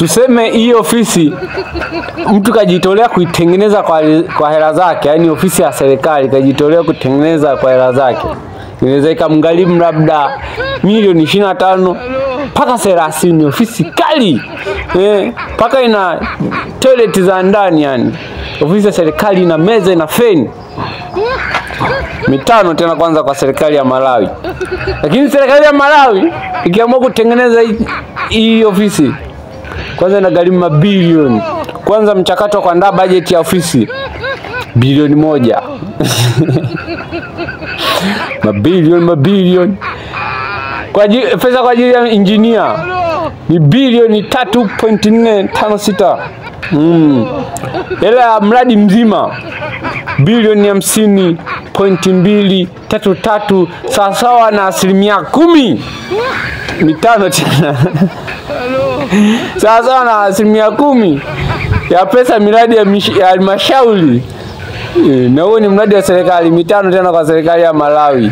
tuseme hii ofisi mtu kajitolea kuitengeneza kwa hela zake, yani ofisi ya serikali kajitolea kutengeneza kwa hela zake, inaweza ikamgharimu labda milioni 25 mpaka 30. Ofisi kali mpaka ina toilet za ndani, yani ofisi ya serikali ina meza, ina feni. 5 tena kwanza kwa serikali ya Malawi. Lakini serikali ya Malawi ikiamua kutengeneza hii ofisi, kwanza inagharimu mabilioni. Kwanza mchakato wa kuandaa bajeti ya ofisi bilioni 1. mabilioni. Pesa kwa ajili ya engineer ni bilioni 3.456. Hela mradi mzima bilioni 50.233, sawa na 10%. 5 tena sawa na 10% ya pesa miradi ya halmashauri. Na huo ni mradi wa serikali. 5 tena kwa serikali ya Malawi.